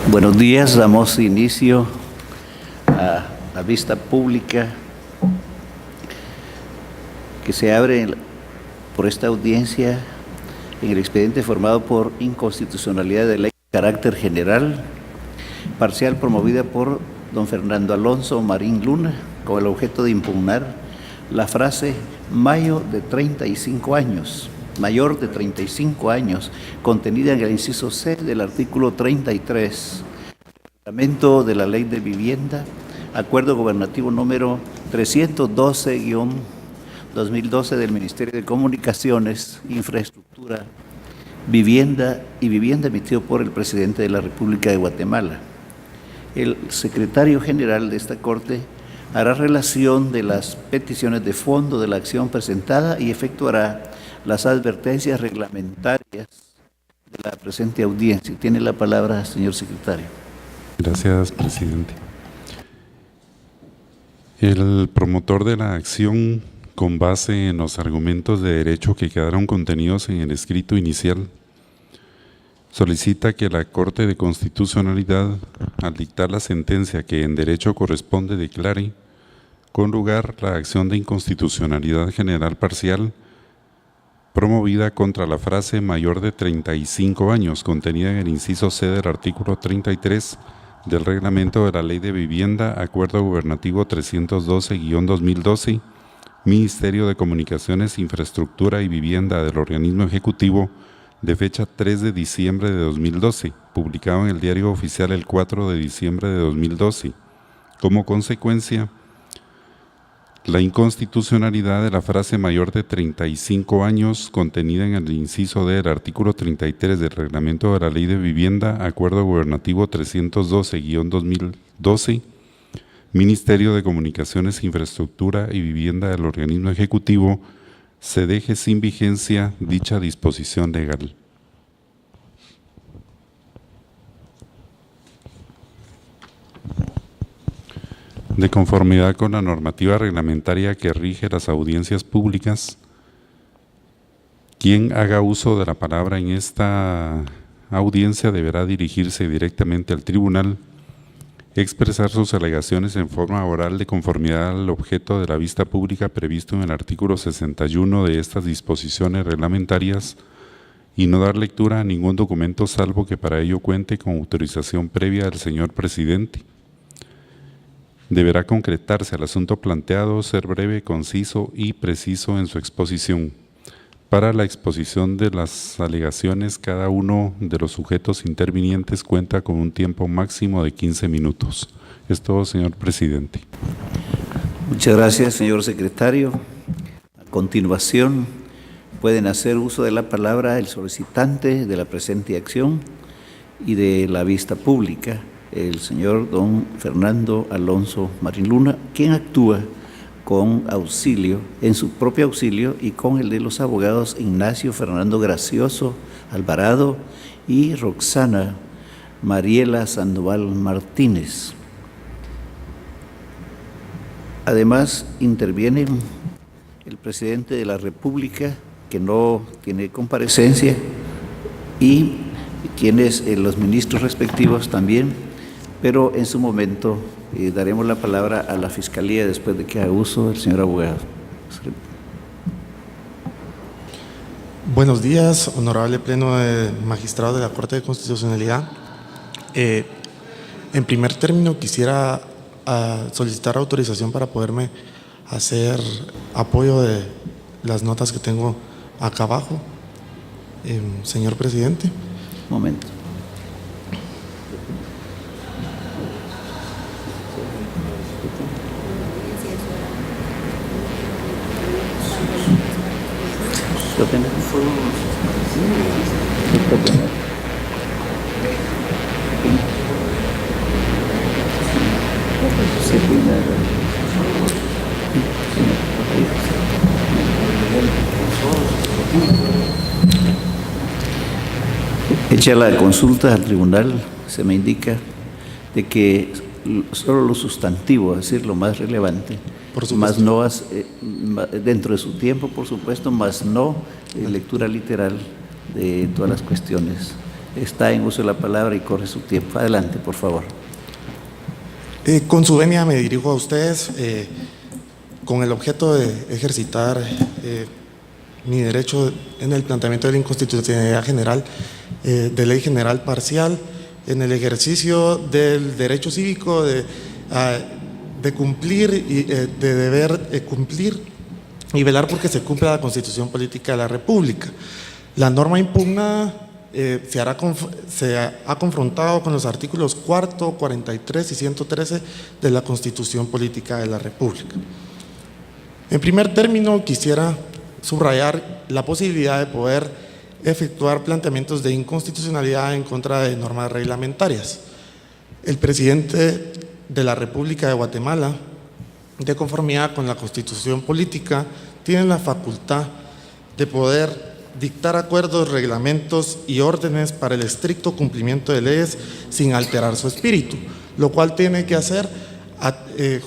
Buenos días, damos inicio a la vista pública que se abre por esta audiencia en el expediente formado por inconstitucionalidad de ley de carácter general, parcial promovida por don Fernando Alonso Marín Luna, con el objeto de impugnar la frase mayor de 35 años, contenida en el inciso C del artículo 33, reglamento de la Ley de Vivienda, acuerdo gubernativo número 312-2012 del Ministerio de Comunicaciones, Infraestructura, Vivienda emitido por el presidente de la República de Guatemala. El secretario general de esta Corte hará relación de las peticiones de fondo de la acción presentada y efectuará las advertencias reglamentarias de la presente audiencia. Tiene la palabra, señor secretario. Gracias, presidente. El promotor de la acción, con base en los argumentos de derecho que quedaron contenidos en el escrito inicial, solicita que la Corte de Constitucionalidad, al dictar la sentencia que en derecho corresponde, declare con lugar la acción de inconstitucionalidad general parcial promovida contra la frase mayor de 35 años, contenida en el inciso C del artículo 33 del reglamento de la Ley de Vivienda, acuerdo gubernativo 312-2012, Ministerio de Comunicaciones, Infraestructura y Vivienda del organismo ejecutivo, de fecha 3 de diciembre de 2012, publicado en el Diario Oficial el 4 de diciembre de 2012. Como consecuencia, la inconstitucionalidad de la frase mayor de 35 años, contenida en el inciso D del artículo 33 del reglamento de la Ley de Vivienda, acuerdo gubernativo 312-2012, Ministerio de Comunicaciones, Infraestructura y Vivienda del organismo ejecutivo, se deje sin vigencia dicha disposición legal. De conformidad con la normativa reglamentaria que rige las audiencias públicas, quien haga uso de la palabra en esta audiencia deberá dirigirse directamente al tribunal, expresar sus alegaciones en forma oral de conformidad al objeto de la vista pública previsto en el artículo 61 de estas disposiciones reglamentarias y no dar lectura a ningún documento salvo que para ello cuente con autorización previa del señor presidente. Deberá concretarse al asunto planteado, ser breve, conciso y preciso en su exposición. Para la exposición de las alegaciones, cada uno de los sujetos intervinientes cuenta con un tiempo máximo de 15 minutos. Es todo, señor presidente. Muchas gracias, señor secretario. A continuación, pueden hacer uso de la palabra el solicitante de la presente acción y de la vista pública, el señor don Fernando Alonso Marín Luna, quien actúa con auxilio, en su propio auxilio y con el de los abogados Ignacio Fernando Gracioso Alvarado y Roxana Mariela Sandoval Martínez. Además, interviene el presidente de la República, que no tiene comparecencia, y quienes los ministros respectivos también, pero en su momento daremos la palabra a la Fiscalía después de que haga uso el señor abogado. Buenos días, honorable pleno de magistrados de la Corte de Constitucionalidad. En primer término, quisiera solicitar autorización para poderme hacer apoyo de las notas que tengo acá abajo. Señor presidente. Un momento. Hecha la consulta al tribunal, se me indica de que solo lo sustantivo, es decir, lo más relevante, más no dentro de su tiempo, por supuesto, más no lectura literal de todas las cuestiones está en uso de la palabra y corre su tiempo. Adelante, por favor. Con su venia me dirijo a ustedes con el objeto de ejercitar mi derecho en el planteamiento de la inconstitucionalidad general, de ley general parcial, en el ejercicio del derecho cívico de cumplir y de deber cumplir y velar porque se cumpla la Constitución Política de la República. La norma impugnada se ha confrontado con los artículos 4, 43 y 113 de la Constitución Política de la República. En primer término, quisiera subrayar la posibilidad de poder efectuar planteamientos de inconstitucionalidad en contra de normas reglamentarias. El presidente de la República de Guatemala, de conformidad con la Constitución Política, tiene la facultad de poder dictar acuerdos, reglamentos y órdenes para el estricto cumplimiento de leyes sin alterar su espíritu, lo cual tiene que hacer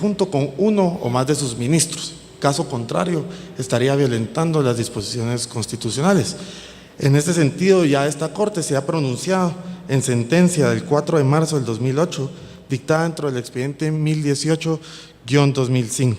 junto con uno o más de sus ministros. Caso contrario, estaría violentando las disposiciones constitucionales. En este sentido, ya esta Corte se ha pronunciado en sentencia del 4 de marzo del 2008, dictada dentro del expediente 1018-2005.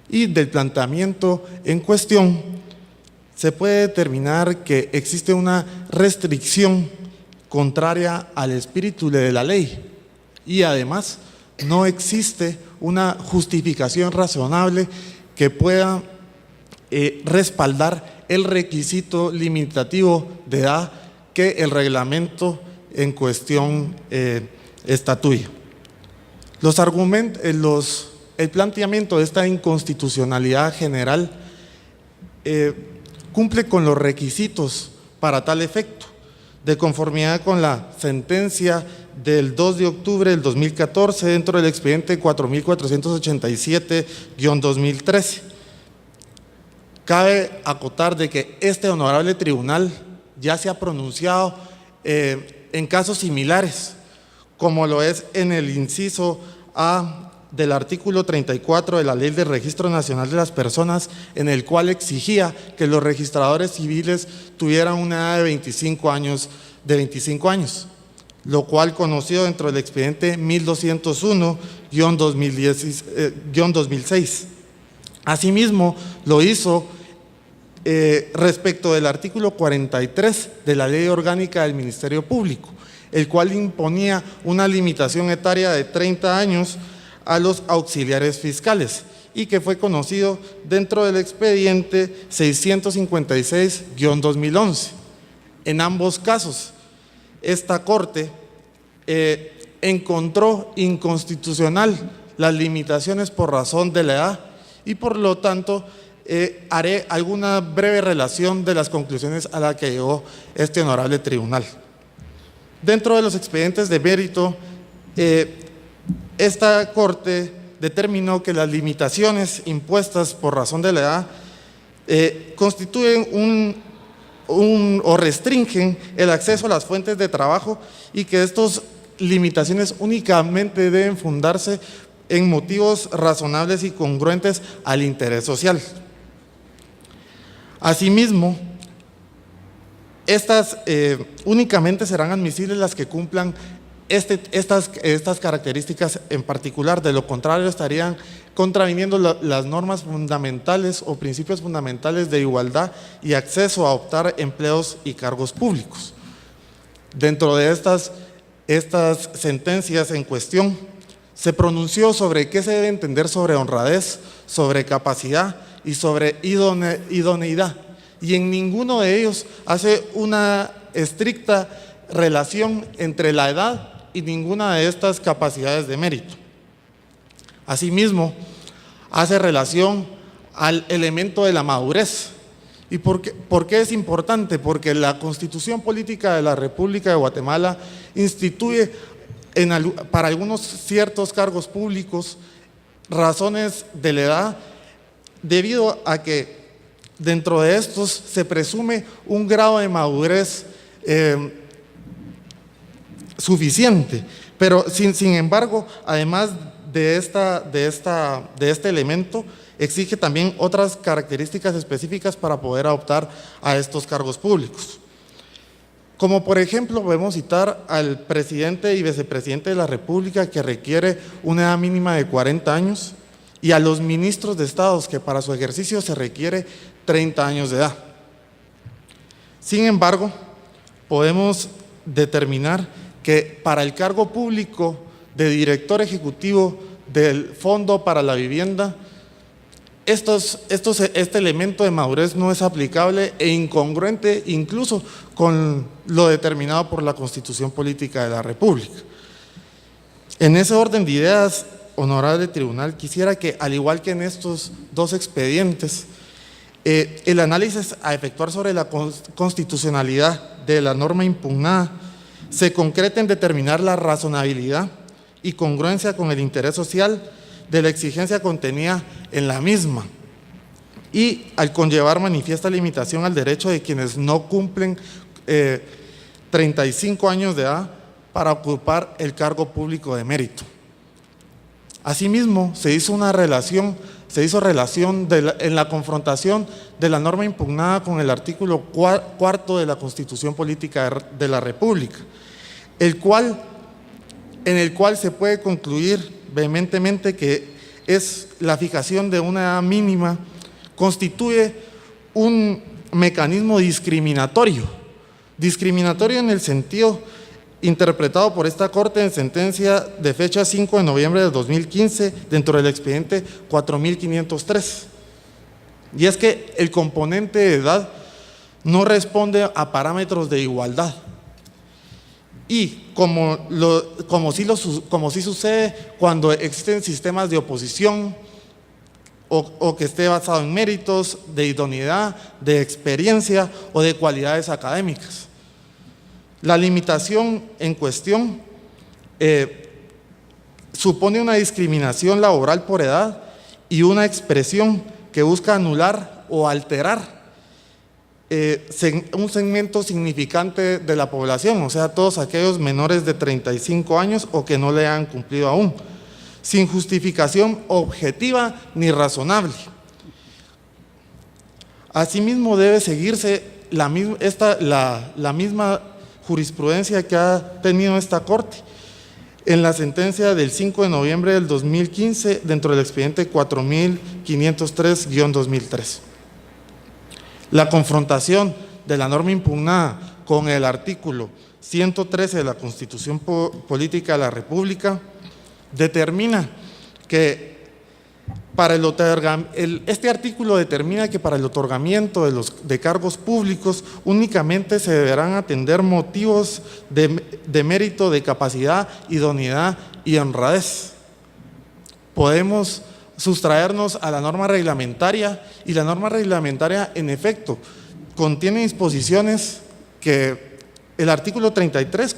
Y del planteamiento en cuestión, se puede determinar que existe una restricción contraria al espíritu de la ley y además no existe una justificación razonable que pueda respaldar el requisito limitativo de edad que el reglamento en cuestión estatuye. El planteamiento de esta inconstitucionalidad general cumple con los requisitos para tal efecto, de conformidad con la sentencia del 2 de octubre del 2014 dentro del expediente 4487-2013. Cabe acotar de que este honorable tribunal ya se ha pronunciado en casos similares, como lo es en el inciso A del artículo 34 de la Ley de Registro Nacional de las Personas, en el cual exigía que los registradores civiles tuvieran una edad de 25 años, lo cual conoció dentro del expediente 1201-2006. Asimismo, lo hizo respecto del artículo 43 de la Ley Orgánica del Ministerio Público, el cual imponía una limitación etaria de 30 años a los auxiliares fiscales y que fue conocido dentro del expediente 656-2011. En ambos casos, esta Corte encontró inconstitucional las limitaciones por razón de la edad y por lo tanto haré alguna breve relación de las conclusiones a las que llegó este honorable tribunal. Dentro de los expedientes de mérito, esta Corte determinó que las limitaciones impuestas por razón de la edad constituyen o restringen el acceso a las fuentes de trabajo y que estas limitaciones únicamente deben fundarse en motivos razonables y congruentes al interés social. Asimismo, estas únicamente serán admisibles las que cumplan estas características en particular. De lo contrario, estarían contraviniendo las normas fundamentales o principios fundamentales de igualdad y acceso a optar empleos y cargos públicos. Dentro de estas sentencias en cuestión, se pronunció sobre qué se debe entender sobre honradez, sobre capacidad y sobre idoneidad, y en ninguno de ellos hace una estricta relación entre la edad y ninguna de estas capacidades de mérito. Asimismo, hace relación al elemento de la madurez. ¿Y por qué es importante? Porque la Constitución Política de la República de Guatemala instituye para algunos ciertos cargos públicos razones de la edad, debido a que dentro de estos se presume un grado de madurez suficiente, pero sin embargo, además de este elemento, exige también otras características específicas para poder optar a estos cargos públicos. Como por ejemplo podemos citar al presidente y vicepresidente de la República, que requiere una edad mínima de 40 años, y a los ministros de Estados, que para su ejercicio se requiere 30 años de edad. Sin embargo, podemos determinar que para el cargo público de director ejecutivo del Fondo para la Vivienda, este elemento de madurez no es aplicable e incongruente incluso con lo determinado por la Constitución Política de la República. En ese orden de ideas, honorable tribunal, quisiera que, al igual que en estos dos expedientes, el análisis a efectuar sobre la constitucionalidad de la norma impugnada se concrete en determinar la razonabilidad y congruencia con el interés social de la exigencia contenida en la misma, y al conllevar manifiesta limitación al derecho de quienes no cumplen 35 años de edad para ocupar el cargo público de mérito. Asimismo, se hizo relación en la confrontación de la norma impugnada con el artículo 4 de la Constitución Política de la República, en el cual se puede concluir vehementemente que es la fijación de una edad mínima constituye un mecanismo discriminatorio en el sentido interpretado por esta Corte en sentencia de fecha 5 de noviembre de 2015 dentro del expediente 4503. Y es que el componente de edad no responde a parámetros de igualdad. Y como sí sucede cuando existen sistemas de oposición o que esté basado en méritos, de idoneidad, de experiencia o de cualidades académicas. La limitación en cuestión supone una discriminación laboral por edad y una expresión que busca anular o alterar un segmento significante de la población, o sea, todos aquellos menores de 35 años o que no le han cumplido aún, sin justificación objetiva ni razonable. Asimismo, debe seguirse la misma jurisprudencia que ha tenido esta Corte en la sentencia del 5 de noviembre del 2015 dentro del expediente 4503-2003. La confrontación de la norma impugnada con el artículo 113 de la Constitución Política de la República determina que este artículo determina que para el otorgamiento de cargos públicos únicamente se deberán atender motivos de mérito, de capacidad, idoneidad y honradez. Podemos sustraernos a la norma reglamentaria, y la norma reglamentaria en efecto contiene disposiciones que el artículo 33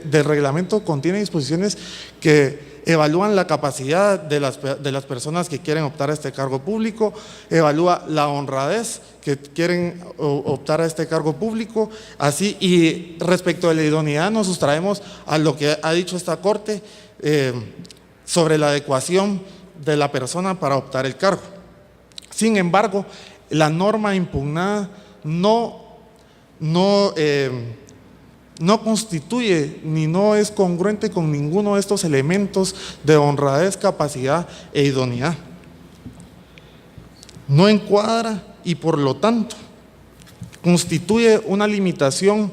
del reglamento contiene disposiciones que evalúan la capacidad de las personas que quieren optar a este cargo público, evalúa la honradez que quieren optar a este cargo público, así, y respecto de la idoneidad nos sustraemos a lo que ha dicho esta Corte sobre la adecuación de la persona para optar el cargo. Sin embargo, la norma impugnada no constituye ni no es congruente con ninguno de estos elementos de honradez, capacidad e idoneidad. No encuadra y por lo tanto constituye una limitación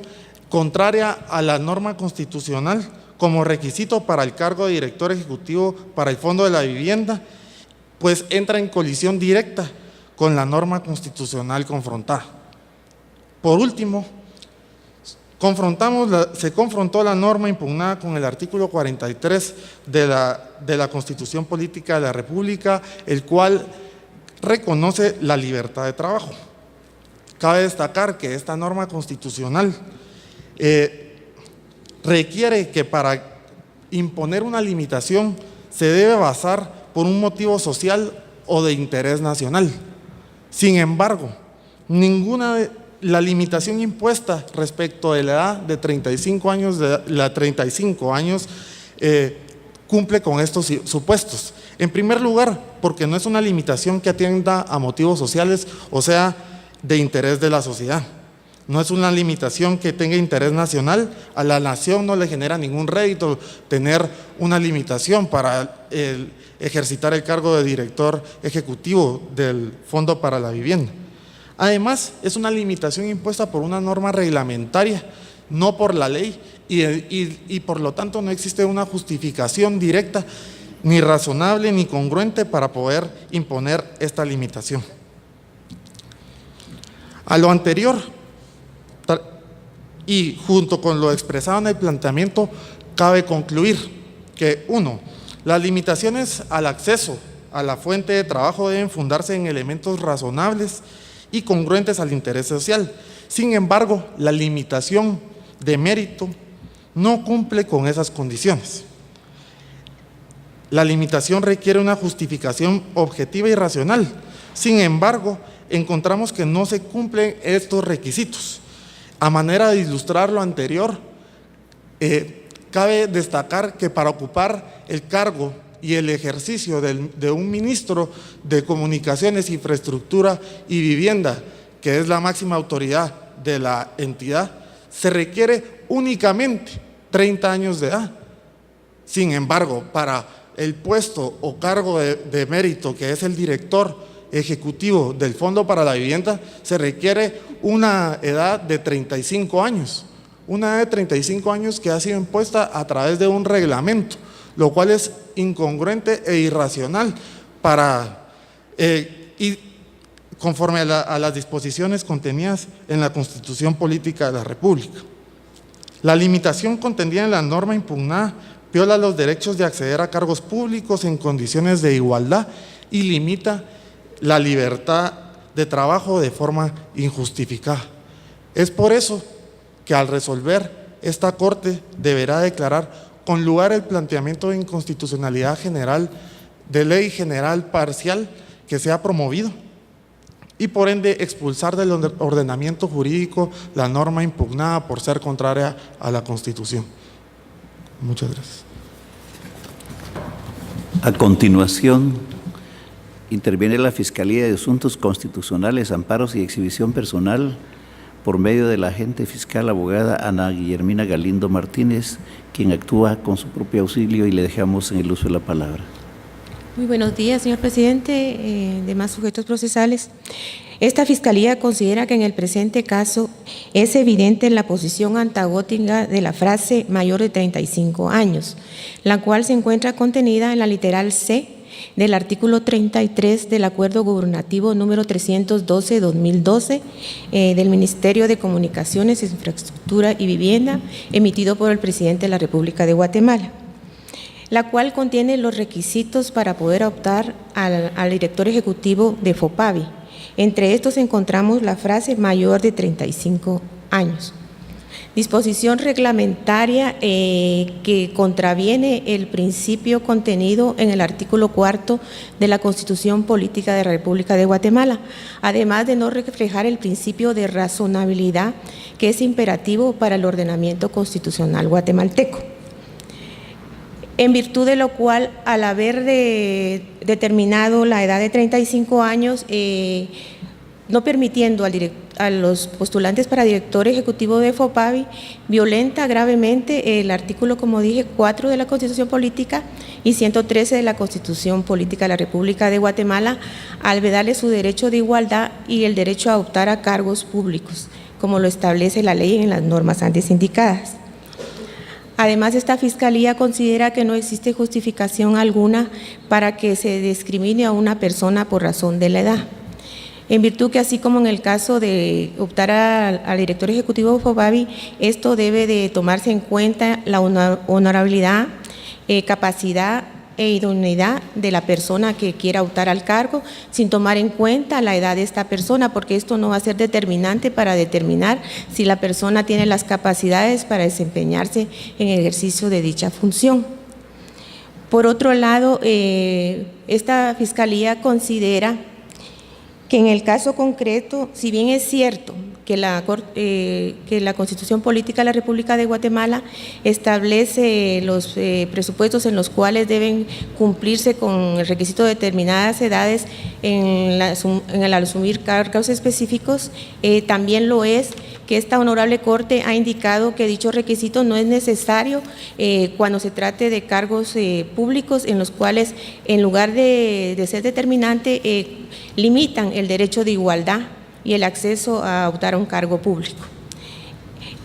contraria a la norma constitucional como requisito para el cargo de director ejecutivo para el Fondo de la Vivienda, pues entra en colisión directa con la norma constitucional confrontada. Por último, se confrontó la norma impugnada con el artículo 43 de la Constitución Política de la República, el cual reconoce la libertad de trabajo. Cabe destacar que esta norma constitucional requiere que para imponer una limitación se debe basar por un motivo social o de interés nacional. Sin embargo, la limitación impuesta respecto de la edad de 35 años, cumple con estos supuestos. En primer lugar, porque no es una limitación que atienda a motivos sociales, o sea, de interés de la sociedad. No es una limitación que tenga interés nacional. A la nación no le genera ningún rédito tener una limitación para ejercitar el cargo de director ejecutivo del Fondo para la Vivienda. Además, es una limitación impuesta por una norma reglamentaria, no por la ley, y por lo tanto no existe una justificación directa, ni razonable, ni congruente para poder imponer esta limitación. A lo anterior, y junto con lo expresado en el planteamiento, cabe concluir que 1. Las limitaciones al acceso a la fuente de trabajo deben fundarse en elementos razonables y congruentes al interés social. Sin embargo, la limitación de mérito no cumple con esas condiciones. La limitación requiere una justificación objetiva y racional. Sin embargo, encontramos que no se cumplen estos requisitos. A manera de ilustrar lo anterior, cabe destacar que para ocupar el cargo y el ejercicio de un ministro de Comunicaciones, Infraestructura y Vivienda, que es la máxima autoridad de la entidad, se requiere únicamente 30 años de edad. Sin embargo, para el puesto o cargo de mérito, que es el director ejecutivo del Fondo para la Vivienda, se requiere una edad de 35 años. Una edad de 35 años que ha sido impuesta a través de un reglamento, lo cual es incongruente e irracional y conforme a las disposiciones contenidas en la Constitución Política de la República. La limitación contenida en la norma impugnada viola los derechos de acceder a cargos públicos en condiciones de igualdad y limita la libertad de trabajo de forma injustificada. Es por eso que al resolver, esta Corte deberá declarar con lugar el planteamiento de inconstitucionalidad general de ley general parcial que se ha promovido y por ende expulsar del ordenamiento jurídico la norma impugnada por ser contraria a la Constitución. Muchas gracias. A continuación, interviene la Fiscalía de Asuntos Constitucionales, Amparos y Exhibición Personal por medio de la agente fiscal abogada Ana Guillermina Galindo Martínez, quien actúa con su propio auxilio, y le dejamos en el uso de la palabra. Muy buenos días, señor presidente, demás sujetos procesales. Esta Fiscalía considera que en el presente caso es evidente la posición antagónica de la frase mayor de 35 años, la cual se encuentra contenida en la literal C del artículo 33 del Acuerdo Gubernativo número 312-2012 del Ministerio de Comunicaciones, Infraestructura y Vivienda, emitido por el presidente de la República de Guatemala, la cual contiene los requisitos para poder optar al director ejecutivo de FOPAVI. Entre estos encontramos la frase mayor de 35 años. Disposición reglamentaria que contraviene el principio contenido en el artículo 4 de la Constitución Política de la República de Guatemala, además de no reflejar el principio de razonabilidad que es imperativo para el ordenamiento constitucional guatemalteco. En virtud de lo cual, al haber determinado la edad de 35 años, no permitiendo a los postulantes para director ejecutivo de FOPAVI, violenta gravemente el artículo, como dije, 4 de la Constitución Política y 113 de la Constitución Política de la República de Guatemala, al vedarle su derecho de igualdad y el derecho a optar a cargos públicos, como lo establece la ley en las normas antes indicadas. Además, esta Fiscalía considera que no existe justificación alguna para que se discrimine a una persona por razón de la edad, en virtud que, así como en el caso de optar al director ejecutivo de FOPAVI, esto debe de tomarse en cuenta la honorabilidad, capacidad e idoneidad de la persona que quiera optar al cargo, sin tomar en cuenta la edad de esta persona, porque esto no va a ser determinante para determinar si la persona tiene las capacidades para desempeñarse en el ejercicio de dicha función. Por otro lado, esta Fiscalía considera que en el caso concreto, si bien es cierto que la Constitución Política de la República de Guatemala establece los presupuestos en los cuales deben cumplirse con el requisito de determinadas edades en el asumir cargos específicos. También lo es que esta honorable Corte ha indicado que dicho requisito no es necesario cuando se trate de cargos públicos en los cuales, en lugar de ser determinante, limitan el derecho de igualdad y el acceso a optar a un cargo público.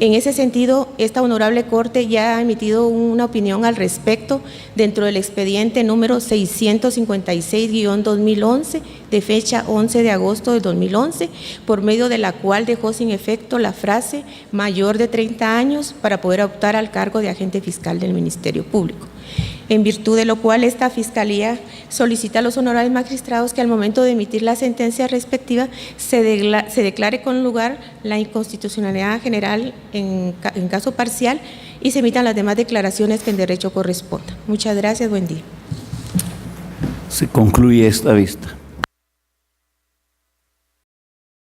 En ese sentido, esta honorable Corte ya ha emitido una opinión al respecto dentro del expediente número 656-2011, de fecha 11 de agosto de 2011, por medio de la cual dejó sin efecto la frase mayor de 30 años para poder optar al cargo de agente fiscal del Ministerio Público. En virtud de lo cual esta Fiscalía solicita a los honorables magistrados que al momento de emitir la sentencia respectiva se declare con lugar la inconstitucionalidad general en caso parcial y se emitan las demás declaraciones que en derecho correspondan. Muchas gracias, buen día. Se concluye esta vista.